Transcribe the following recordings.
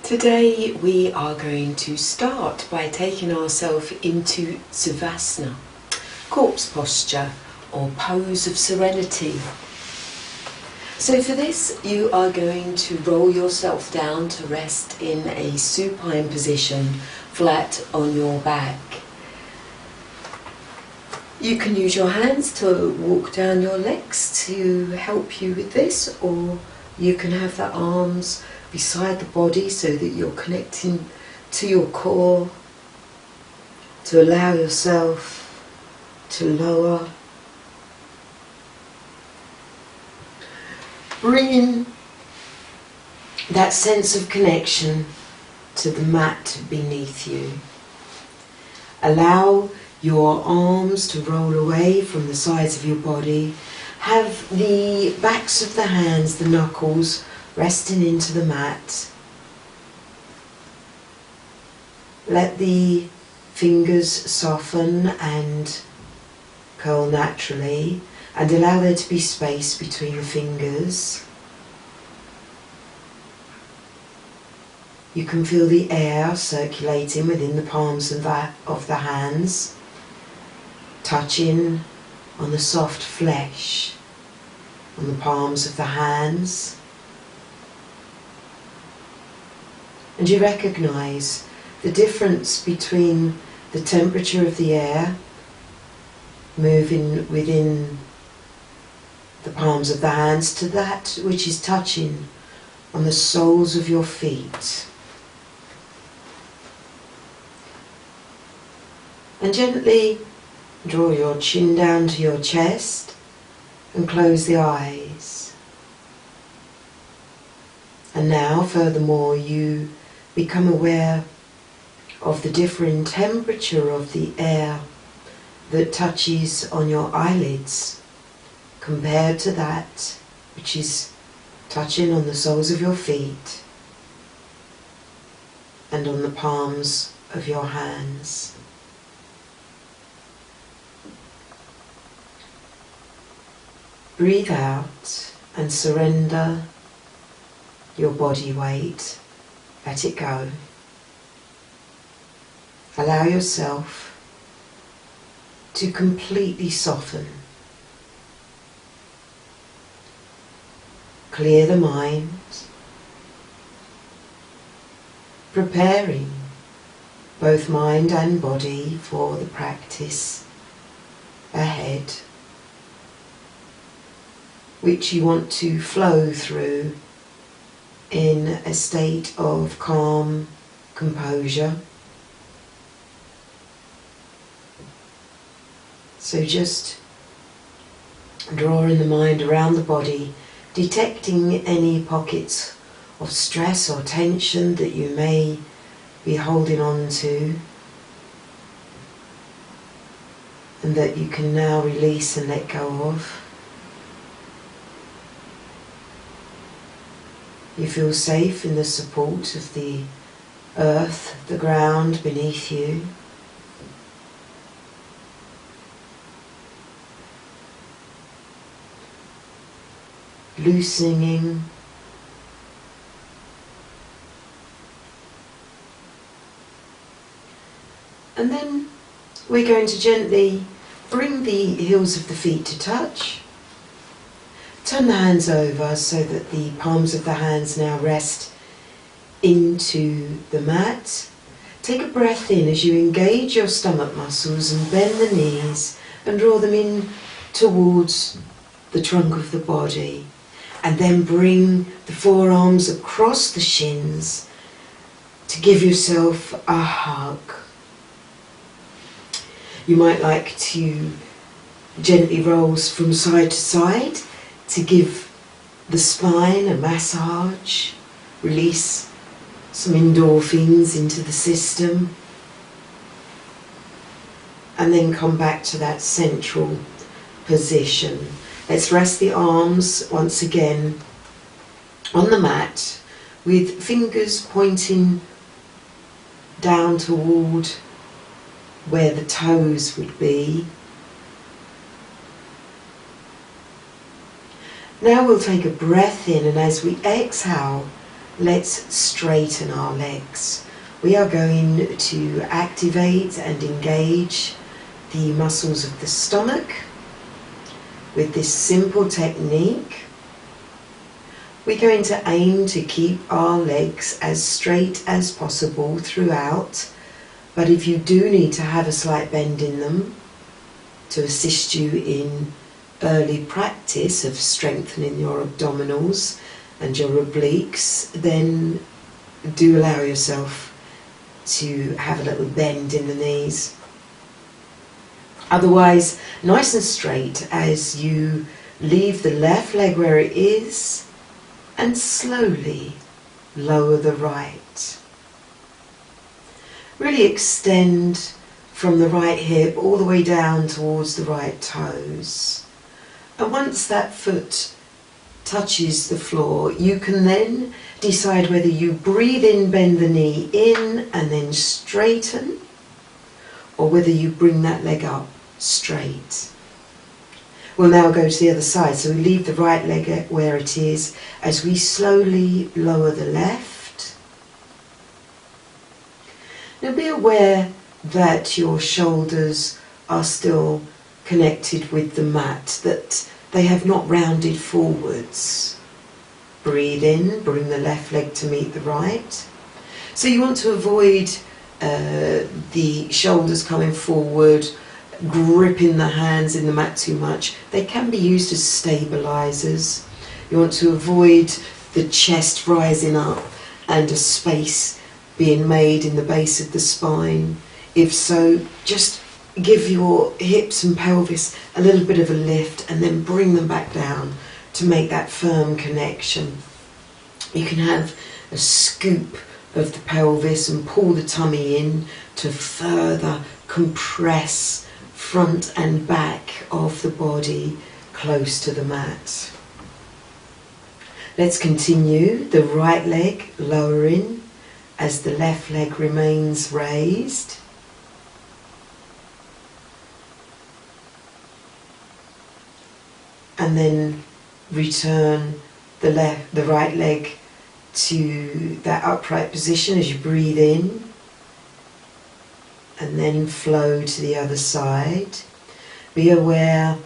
Today we are going to start by taking ourselves into Savasana, corpse posture or pose of serenity. So for this you are going to roll yourself down to rest in a supine position, flat on your back. You can use your hands to walk down your legs to help you with this, or you can have the arms beside the body so that you're connecting to your core, to allow yourself to lower. Bringing that sense of connection to the mat beneath you. Allow your arms to roll away from the sides of your body. Have the backs of the hands, the knuckles, resting into the mat. Let the fingers soften and curl naturally, and allow there to be space between the fingers. You can feel the air circulating within the palms of the hands, touching on the soft flesh on the palms of the hands. And you recognise the difference between the temperature of the air moving within the palms of the hands to that which is touching on the soles of your feet. And gently draw your chin down to your chest and close the eyes. And now, furthermore, you become aware of the differing temperature of the air that touches on your eyelids compared to that which is touching on the soles of your feet and on the palms of your hands. Breathe out and surrender your body weight. Let it go. Allow yourself to completely soften. Clear the mind, preparing both mind and body for the practice ahead, which you want to flow through in a state of calm composure. So just drawing the mind around the body, detecting any pockets of stress or tension that you may be holding on to, and that you can now release and let go of. You feel safe in the support of the earth, the ground beneath you. Loosening. And then we're going to gently bring the heels of the feet to touch. Turn the hands over so that the palms of the hands now rest into the mat. Take a breath in as you engage your stomach muscles and bend the knees and draw them in towards the trunk of the body. And then bring the forearms across the shins to give yourself a hug. You might like to gently roll from side to side to give the spine a massage, release some endorphins into the system, and then come back to that central position. Let's rest the arms once again on the mat with fingers pointing down toward where the toes would be. Now we'll take a breath in, and as we exhale, let's straighten our legs. We are going to activate and engage the muscles of the stomach with this simple technique. We're going to aim to keep our legs as straight as possible throughout, but if you do need to have a slight bend in them to assist you in early practice of strengthening your abdominals and your obliques, then do allow yourself to have a little bend in the knees. Otherwise, nice and straight as you leave the left leg where it is and slowly lower the right. Really extend from the right hip all the way down towards the right toes. And once that foot touches the floor, you can then decide whether you breathe in, bend the knee in and then straighten, or whether you bring that leg up straight. We'll now go to the other side, so we leave the right leg where it is as we slowly lower the left. Now be aware that your shoulders are still connected with the mat, that they have not rounded forwards. Breathe in, bring the left leg to meet the right. So you want to avoid the shoulders coming forward, gripping the hands in the mat too much. They can be used as stabilizers. You want to avoid the chest rising up and a space being made in the base of the spine. If so, just give your hips and pelvis a little bit of a lift and then bring them back down to make that firm connection. You can have a scoop of the pelvis and pull the tummy in to further compress front and back of the body close to the mat. Let's continue. The right leg lowering as the left leg remains raised. And then return the right leg to that upright position as you breathe in, and then flow to the other side. Be aware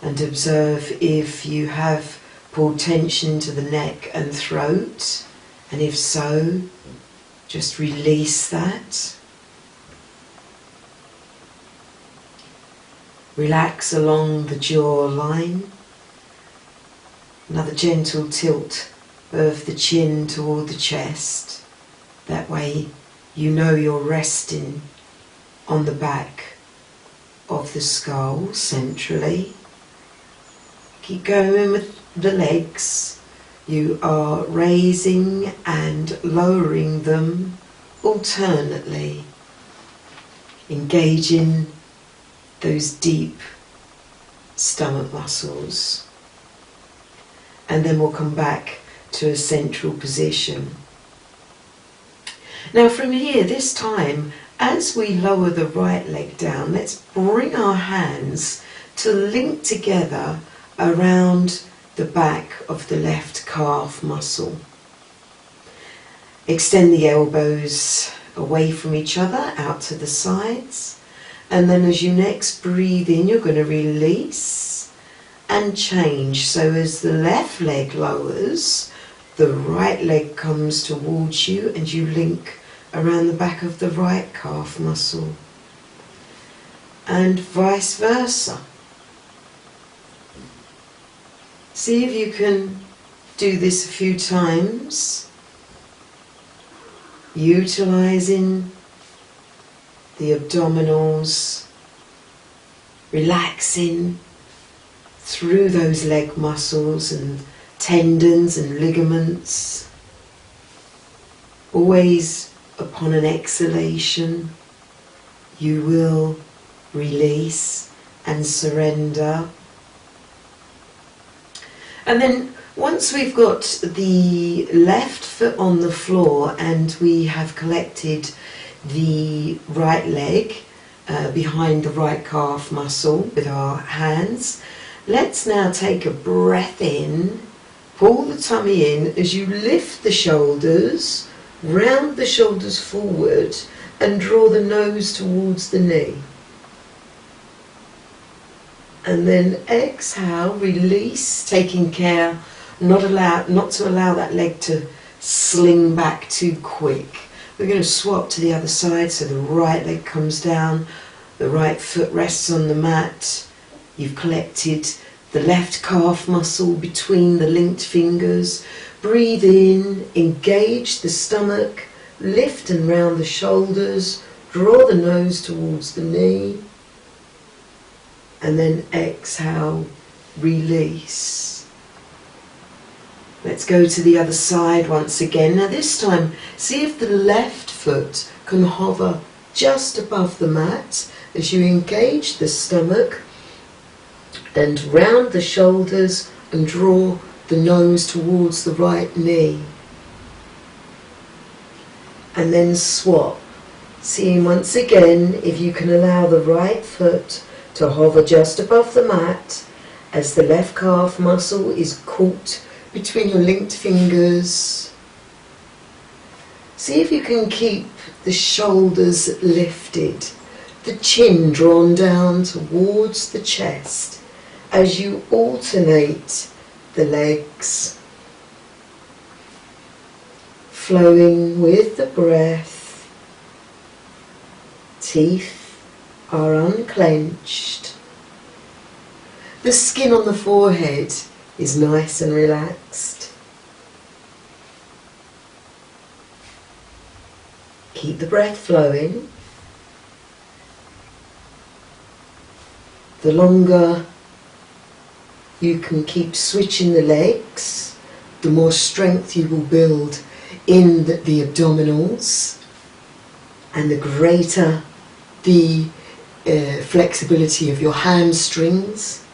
and observe if you have pulled tension into the neck and throat, and if so, just release that. Relax along the jaw line. Another gentle tilt of the chin toward the chest. That way you know you're resting on the back of the skull centrally. Keep going with the legs. You are raising and lowering them alternately, engaging those deep stomach muscles. And then we'll come back to a central position. Now from here, this time, as we lower the right leg down, let's bring our hands to link together around the back of the left calf muscle. Extend the elbows away from each other, out to the sides. And then as you next breathe in, you're going to release and change. So as the left leg lowers, the right leg comes towards you and you link around the back of the right calf muscle. And vice versa. See if you can do this a few times, utilizing the abdominals, relaxing through those leg muscles and tendons and ligaments. Always upon an exhalation, you will release and surrender. And then once we've got the left foot on the floor and we have collected the right leg behind the right calf muscle with our hands, let's now take a breath in Pull the tummy in as you lift the shoulders, round the shoulders forward and draw the nose towards the knee. And then exhale, release, taking care not to allow that leg to sling back too quick. We're going to swap to the other side, so the right leg comes down, the right foot rests on the mat. You've collected the left calf muscle between the linked fingers. Breathe in, engage the stomach, lift and round the shoulders, draw the nose towards the knee, and then exhale, release. Let's go to the other side once again. Now this time, see if the left foot can hover just above the mat as you engage the stomach and round the shoulders and draw the nose towards the right knee. And then swap. Seeing once again if you can allow the right foot to hover just above the mat as the left calf muscle is caught between your linked fingers. See if you can keep the shoulders lifted, the chin drawn down towards the chest as you alternate the legs, flowing with the breath. Teeth are unclenched. The skin on the forehead is nice and relaxed. Keep the breath flowing. The longer you can keep switching the legs, the more strength you will build in the abdominals, and the greater the flexibility of your hamstrings.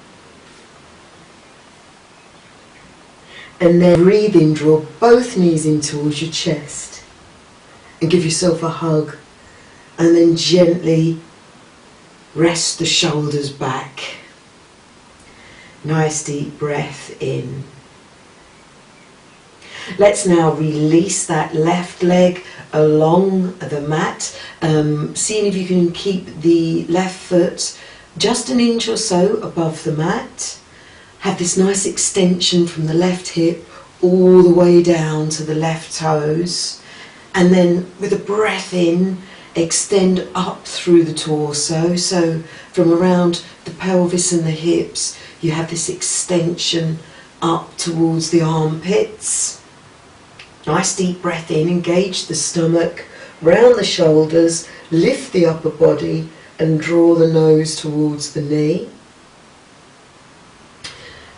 And then breathe in, draw both knees in towards your chest and give yourself a hug, and then gently rest the shoulders back. Nice deep breath in. Let's now release that left leg along the mat, seeing if you can keep the left foot just an inch or so above the mat. Have this nice extension from the left hip all the way down to the left toes, and then with a breath in, extend up through the torso. So from around the pelvis and the hips, you have this extension up towards the armpits. Nice deep breath in, engage the stomach, round the shoulders, lift the upper body and draw the nose towards the knee.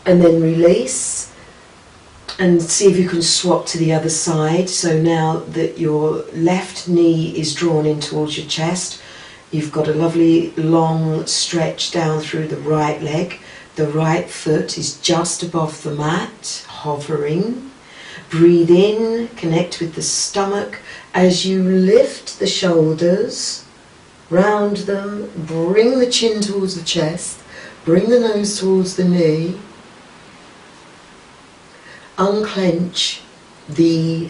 And then release and see if you can swap to the other side. So now that your left knee is drawn in towards your chest, you've got a lovely long stretch down through the right leg. The right foot is just above the mat, hovering. Breathe in, connect with the stomach as you lift the shoulders, round them, bring the chin towards the chest, bring the nose towards the knee. Unclench the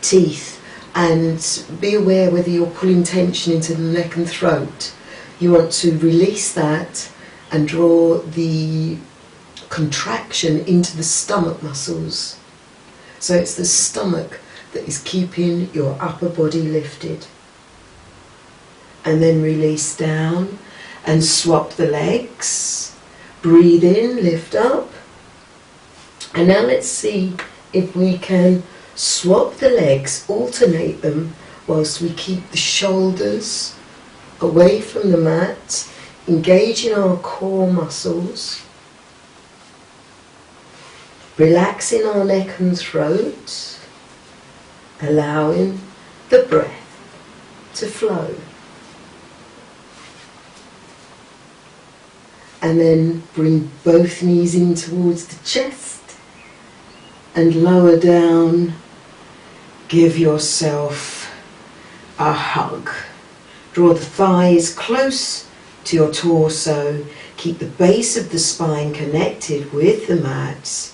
teeth and be aware whether you're pulling tension into the neck and throat. You want to release that and draw the contraction into the stomach muscles. So it's the stomach that is keeping your upper body lifted. And then release down and swap the legs. Breathe in, lift up. And now let's see if we can swap the legs, alternate them, whilst we keep the shoulders away from the mat, engaging our core muscles, relaxing our neck and throat, allowing the breath to flow. And then bring both knees in towards the chest and lower down. Give yourself a hug. Draw the thighs close to your torso. Keep the base of the spine connected with the mat.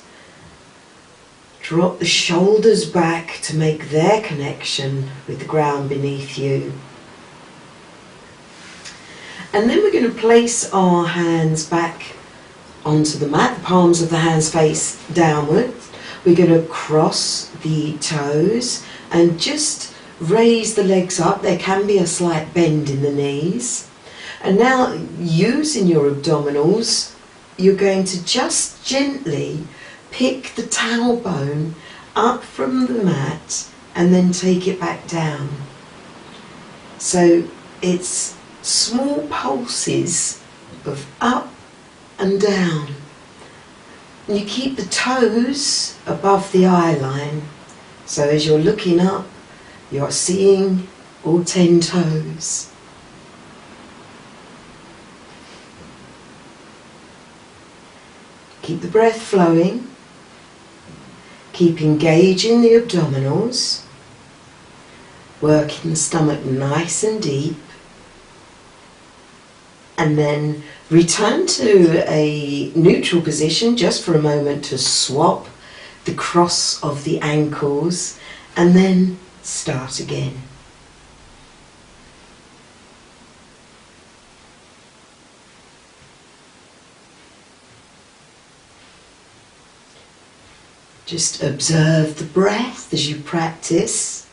Drop the shoulders back to make their connection with the ground beneath you. And then we're going to place our hands back onto the mat. The palms of the hands face downwards. We're going to cross the toes and just raise the legs up. There can be a slight bend in the knees. And now, using your abdominals, you're going to just gently pick the tailbone up from the mat and then take it back down. So it's small pulses of up and down. And you keep the toes above the eye line. So as you're looking up, you're seeing all 10 toes. Keep the breath flowing. Keep engaging the abdominals. Working the stomach nice and deep. And then return to a neutral position just for a moment to swap the cross of the ankles and then start again. Just observe the breath as you practice.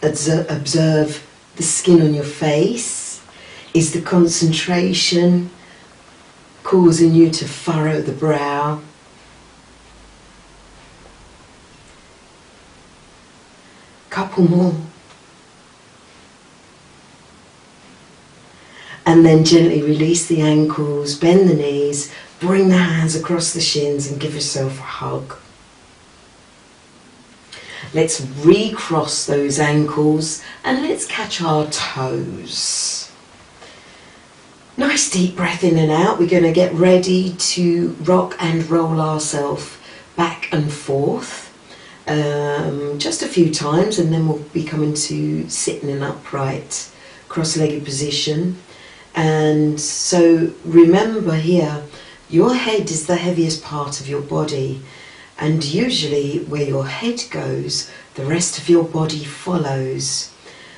Observe the skin on your face. Is the concentration causing you to furrow the brow? Couple more. And then gently release the ankles, bend the knees, bring the hands across the shins and give yourself a hug. Let's recross those ankles and let's catch our toes. Nice deep breath in and out. We're going to get ready to rock and roll ourselves back and forth. Just a few times and then we'll be coming to sitting in upright cross-legged position. And so remember here, your head is the heaviest part of your body, and usually where your head goes, the rest of your body follows.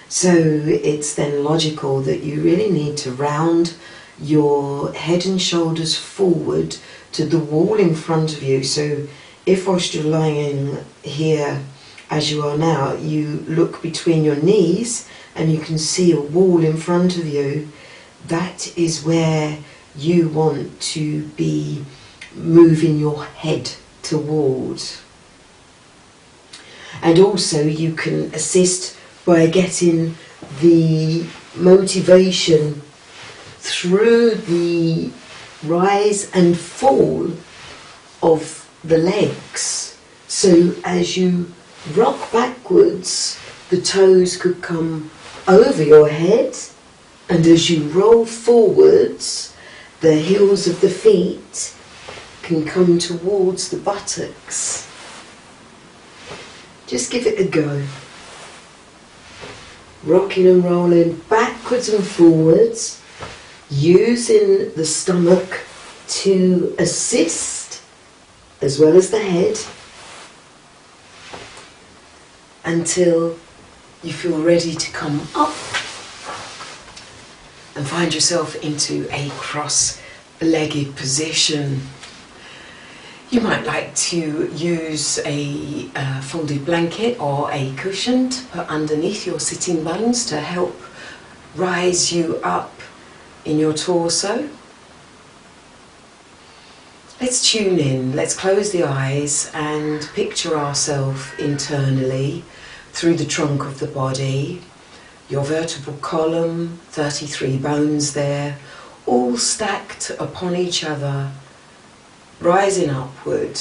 So it's then logical that you really need to round your head and shoulders forward to the wall in front of you. So if whilst you're lying here as you are now, you look between your knees and you can see a wall in front of you, that is where you want to be moving your head towards. And also you can assist by getting the motivation through the rise and fall of the legs. So as you rock backwards, the toes could come over your head, and as you roll forwards, the heels of the feet can come towards the buttocks. Just give it a go. Rocking and rolling backwards and forwards, using the stomach to assist as well as the head, until you feel ready to come up and find yourself into a cross-legged position. You might like to use a folded blanket or a cushion to put underneath your sitting bones to help rise you up in your torso. Let's tune in, let's close the eyes and picture ourselves internally through the trunk of the body. Your vertebral column, 33 bones there, all stacked upon each other, rising upward,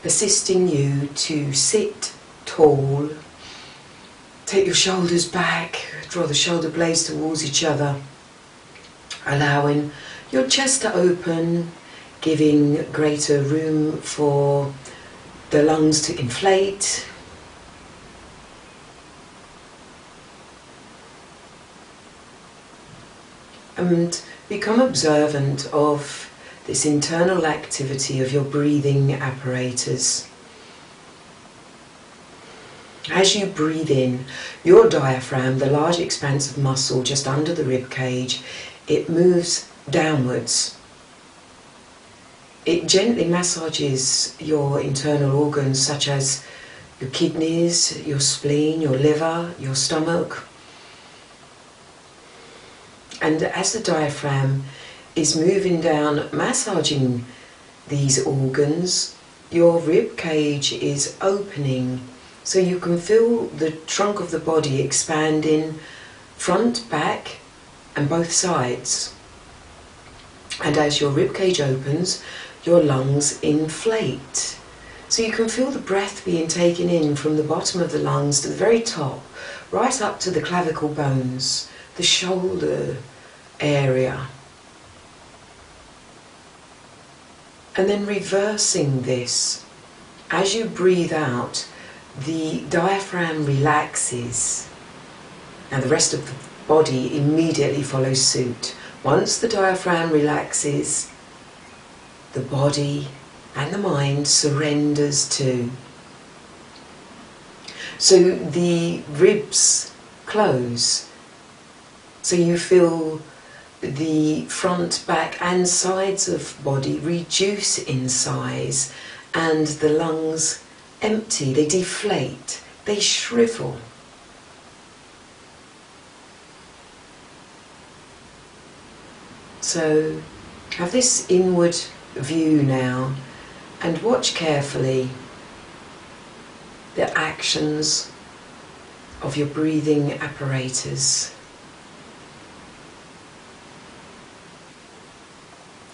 assisting you to sit tall. Take your shoulders back, draw the shoulder blades towards each other, allowing your chest to open, giving greater room for the lungs to inflate. And become observant of this internal activity of your breathing apparatus. As you breathe in, your diaphragm, the large expanse of muscle just under the rib cage, it moves downwards. It gently massages your internal organs such as your kidneys, your spleen, your liver, your stomach. And as the diaphragm is moving down, massaging these organs, your rib cage is opening, so you can feel the trunk of the body expanding front, back and both sides. And as your rib cage opens, your lungs inflate. So you can feel the breath being taken in from the bottom of the lungs to the very top, right up to the clavicle bones, the shoulder area. And then reversing this, as you breathe out, the diaphragm relaxes and the rest of the body immediately follows suit. Once the diaphragm relaxes, the body and the mind surrenders too. So the ribs close, so you feel the front, back and sides of body reduce in size, and the lungs empty, they deflate, they shrivel. So have this inward view now and watch carefully the actions of your breathing apparatus.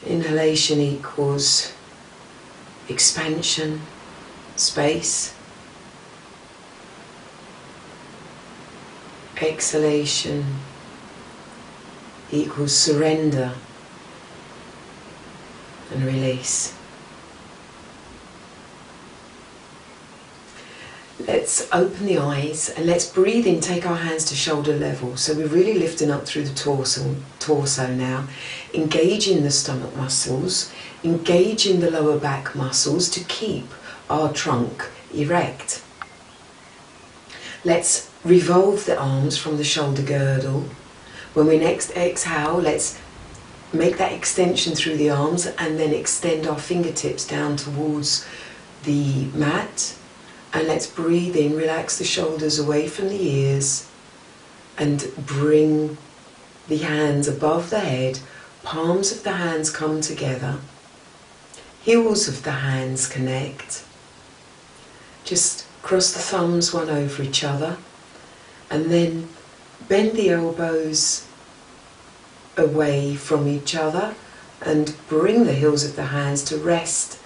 Inhalation equals expansion, space. Exhalation equals surrender and release. Let's open the eyes and let's breathe in, take our hands to shoulder level. So we're really lifting up through the torso now, engaging the stomach muscles, engaging the lower back muscles to keep our trunk erect. Let's revolve the arms from the shoulder girdle. When we next exhale, let's make that extension through the arms and then extend our fingertips down towards the mat. And let's breathe in, relax the shoulders away from the ears and bring the hands above the head. Palms of the hands come together. Heels of the hands connect. Just cross the thumbs one over each other and then bend the elbows away from each other and bring the heels of the hands to rest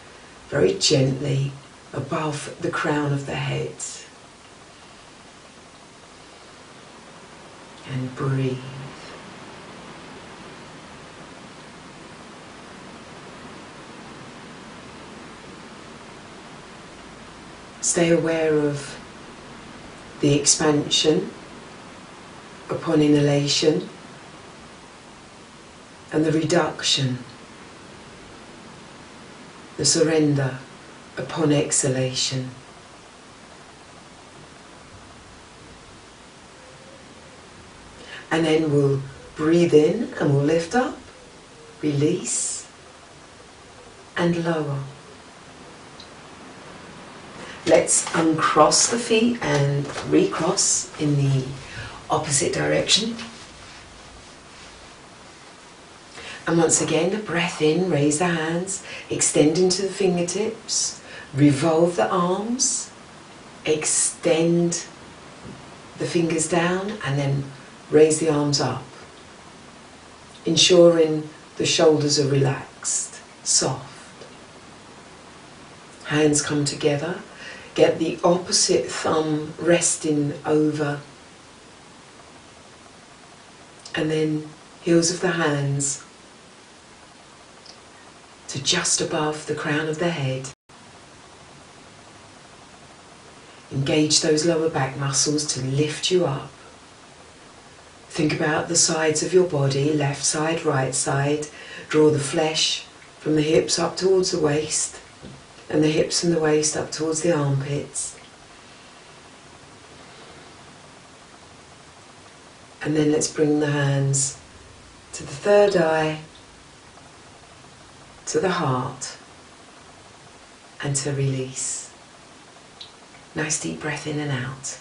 very gently above the crown of the head. And breathe. Stay aware of the expansion upon inhalation and the reduction, the surrender upon exhalation. And then we'll breathe in and we'll lift up, release and lower. Let's uncross the feet and recross in the opposite direction. And once again, a breath in, raise the hands, extend into the fingertips, revolve the arms, extend the fingers down and then raise the arms up, ensuring the shoulders are relaxed, soft. Hands come together, get the opposite thumb resting over, and then heels of the hands to just above the crown of the head. Engage those lower back muscles to lift you up. Think about the sides of your body, left side, right side. Draw the flesh from the hips up towards the waist, and the hips and the waist up towards the armpits. And then let's bring the hands to the third eye, to the heart, and to release. Nice deep breath in and out.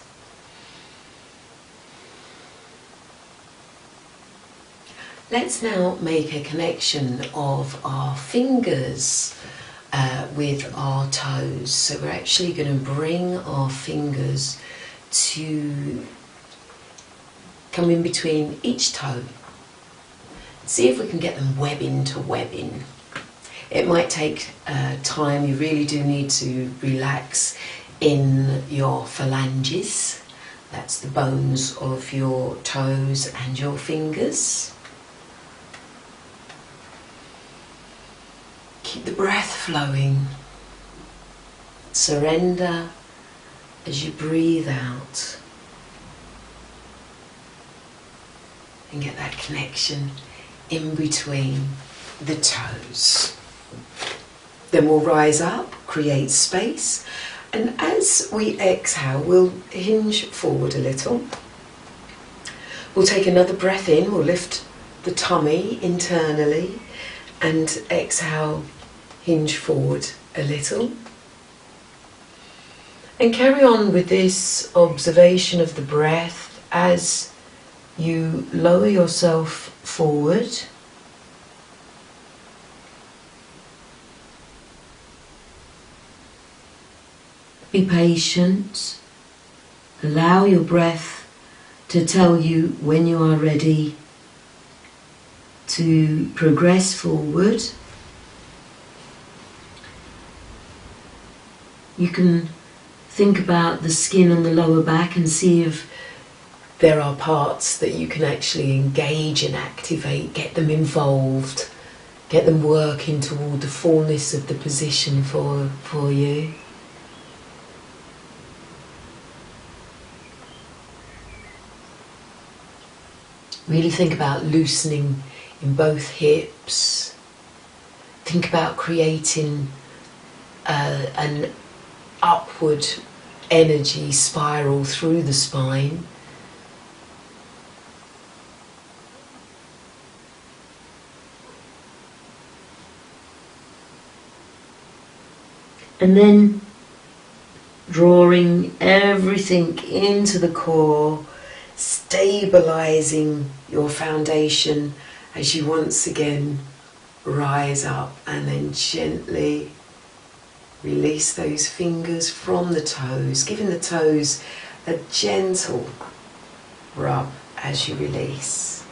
Let's now make a connection of our fingers with our toes. So we're actually going to bring our fingers to come in between each toe. See if we can get them webbing to webbing. It might take time. You really do need to relax in your phalanges. That's the bones of your toes and your fingers. Keep the breath flowing. Surrender as you breathe out. And get that connection in between the toes. Then we'll rise up, create space, and as we exhale, we'll hinge forward a little. We'll take another breath in, we'll lift the tummy internally, and exhale, hinge forward a little. And carry on with this observation of the breath as you lower yourself forward. Be patient. Allow your breath to tell you when you are ready to progress forward. You can think about the skin on the lower back and see if there are parts that you can actually engage and activate, get them involved, get them working toward the fullness of the position for you. Really think about loosening in both hips. Think about creating an upward energy spiral through the spine. And then drawing everything into the core, stabilizing your foundation as you once again rise up, and then gently release those fingers from the toes, giving the toes a gentle rub as you release.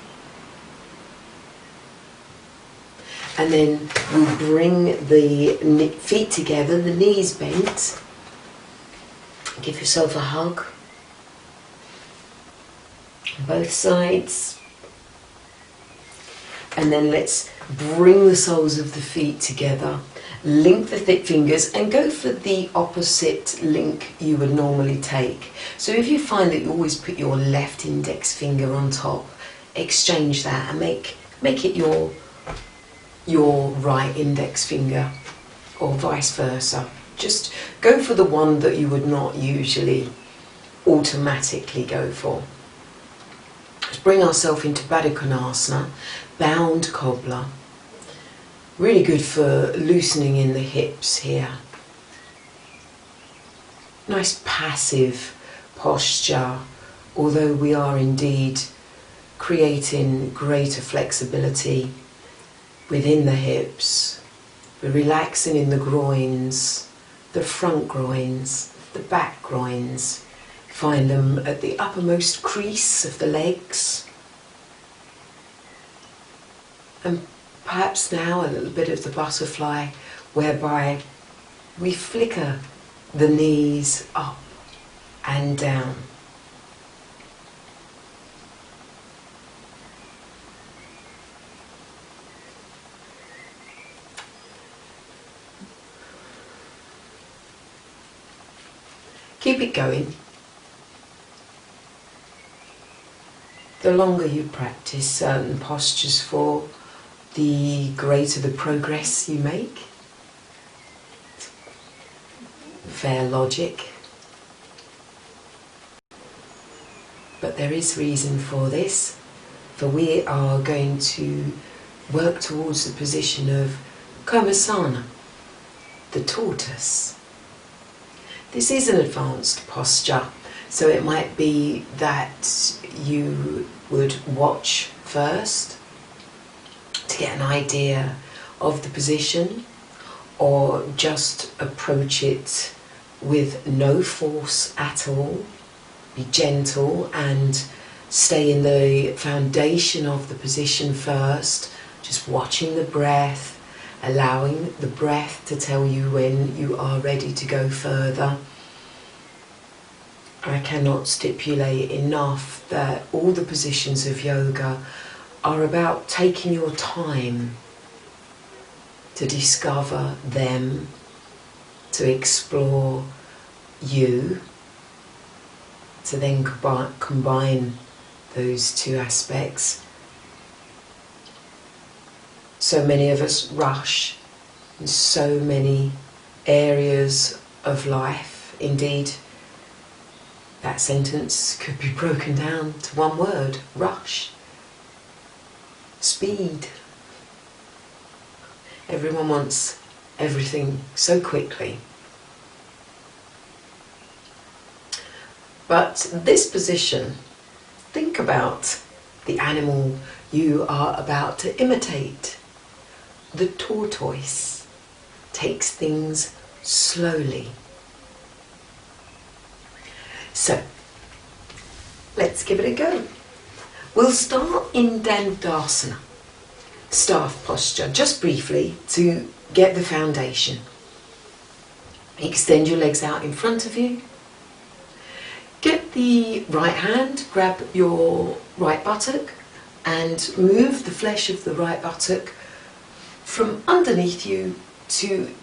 And then we'll bring the feet together, the knees bent. Give yourself a hug. Both sides. And then let's bring the soles of the feet together. Link the thick fingers and go for the opposite link you would normally take. So if you find that you always put your left index finger on top, exchange that and make it your right index finger, or vice versa. Just go for the one that you would not usually automatically go for. Let's bring ourselves into Baddha Konasana, bound cobbler. Really good for loosening in the hips here. Nice passive posture, although we are indeed creating greater flexibility within the hips. We're relaxing in the groins, the front groins, the back groins. Find them at the uppermost crease of the legs. And perhaps now a little bit of the butterfly, whereby we flicker the knees up and down. Keep it going. The longer you practice certain postures for, the greater the progress you make. Fair logic. But there is reason for this, for we are going to work towards the position of Kurmasana, the tortoise. This is an advanced posture, so it might be that you would watch first to get an idea of the position, or just approach it with no force at all. Be gentle and stay in the foundation of the position first, just watching the breath, allowing the breath to tell you when you are ready to go further. I cannot stipulate enough that all the positions of yoga are about taking your time to discover them, to explore you, to then combine those two aspects. So many of us rush in so many areas of life. Indeed, that sentence could be broken down to one word: rush. Speed. Everyone wants everything so quickly. But this position, think about the animal you are about to imitate. The tortoise takes things slowly. So, let's give it a go. We'll start in Dandasana, staff posture, just briefly to get the foundation. Extend your legs out in front of you. Get the right hand, grab your right buttock and move the flesh of the right buttock from underneath you to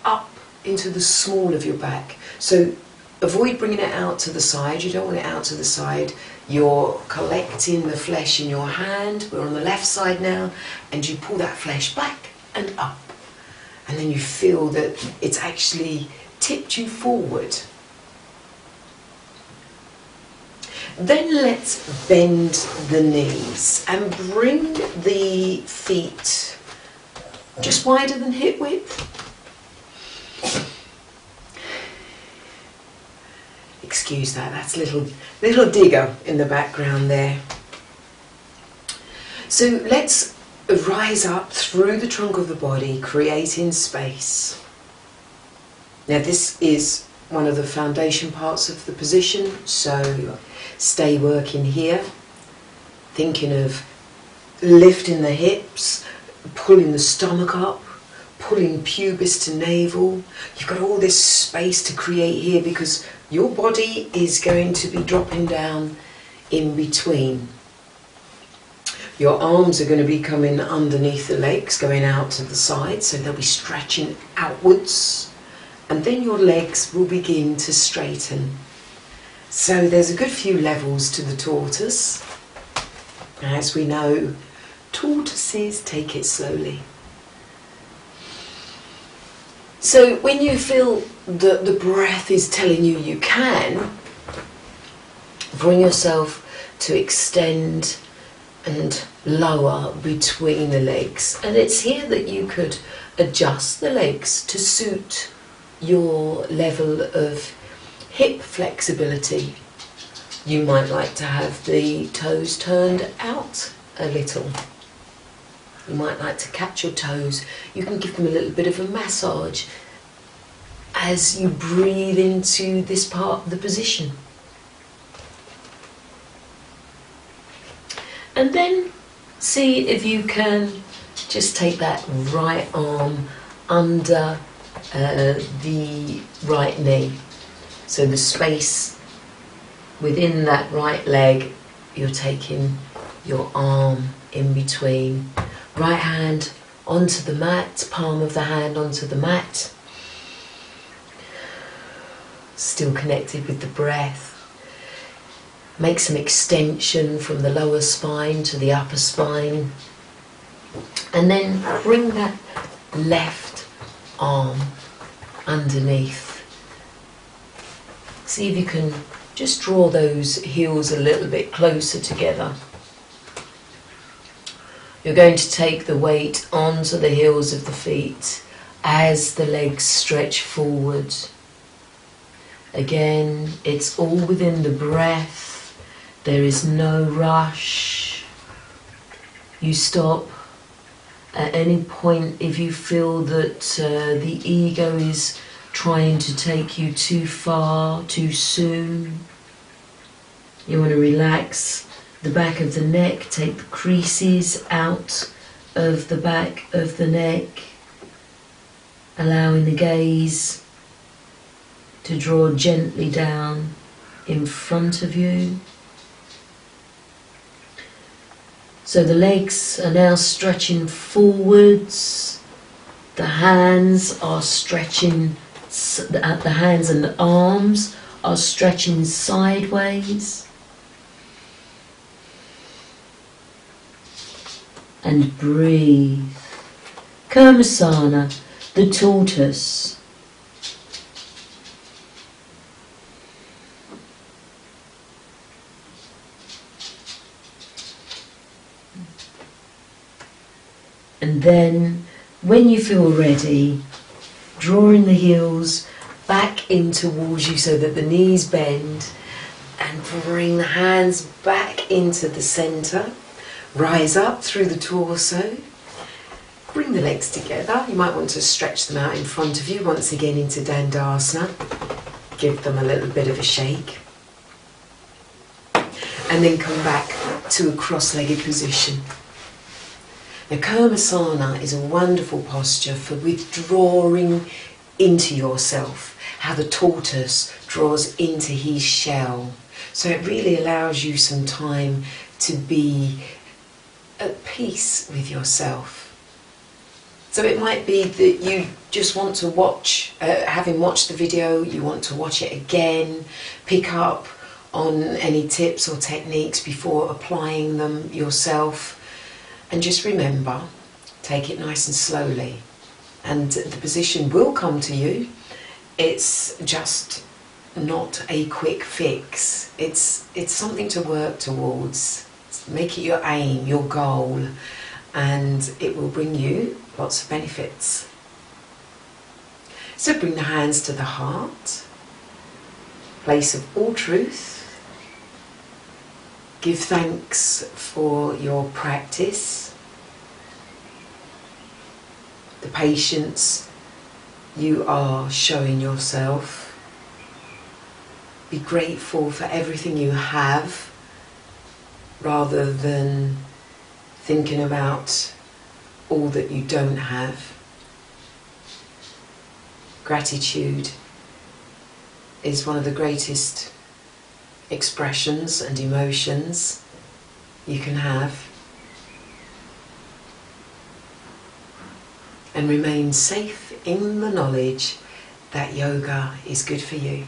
up into the small of your back. So avoid bringing it out to the side. You don't want it out to the side. You're collecting the flesh in your hand. We're on the left side now, and you pull that flesh back and up. And then you feel that it's actually tipped you forward. Then let's bend the knees and bring the feet just wider than hip width. Excuse that, that's a little digger in the background there. So let's rise up through the trunk of the body, creating space. Now this is one of the foundation parts of the position, so stay working here, thinking of lifting the hips, pulling the stomach up, pulling pubis to navel. You've got all this space to create here because your body is going to be dropping down in between. Your arms are going to be coming underneath the legs, going out to the side, so they'll be stretching outwards. And then your legs will begin to straighten. So there's a good few levels to the tortoise. As we know, tortoises take it slowly. So when you feel that the breath is telling you you can, bring yourself to extend and lower between the legs. And it's here that you could adjust the legs to suit your level of hip flexibility. You might like to have the toes turned out a little. You might like to catch your toes. You can give them a little bit of a massage as you breathe into this part of the position. And then see if you can just take that right arm under the right knee. So the space within that right leg, you're taking your arm in between. Right hand onto the mat, palm of the hand onto the mat. Still connected with the breath. Make some extension from the lower spine to the upper spine. And then bring that left arm underneath. See if you can just draw those heels a little bit closer together. You're going to take the weight onto the heels of the feet as the legs stretch forward. Again, it's all within the breath. There is no rush. You stop at any point if you feel that the ego is trying to take you too far, too soon. You want to relax the back of the neck, take the creases out of the back of the neck, allowing the gaze to draw gently down in front of you. So the legs are now stretching forwards, the hands are stretching, the hands and the arms are stretching sideways. And breathe. Kurmasana, the tortoise. And then, when you feel ready, drawing the heels back in towards you so that the knees bend, and bring the hands back into the centre. Rise up through the torso. Bring the legs together. You might want to stretch them out in front of you, once again into Dandasana. Give them a little bit of a shake. And then come back to a cross-legged position. Now, Kurmasana is a wonderful posture for withdrawing into yourself, how the tortoise draws into his shell. So it really allows you some time to be at peace with yourself. So it might be that you just want to watch, having watched the video, you want to watch it again, pick up on any tips or techniques before applying them yourself. And just remember, take it nice and slowly. And the position will come to you. It's just not a quick fix. It's something to work towards. Make it your aim, your goal, and it will bring you lots of benefits. So bring the hands to the heart, place of all truth. Give thanks for your practice, the patience you are showing yourself. Be grateful for everything you have, rather than thinking about all that you don't have. Gratitude is one of the greatest expressions and emotions you can have. And remain safe in the knowledge that yoga is good for you.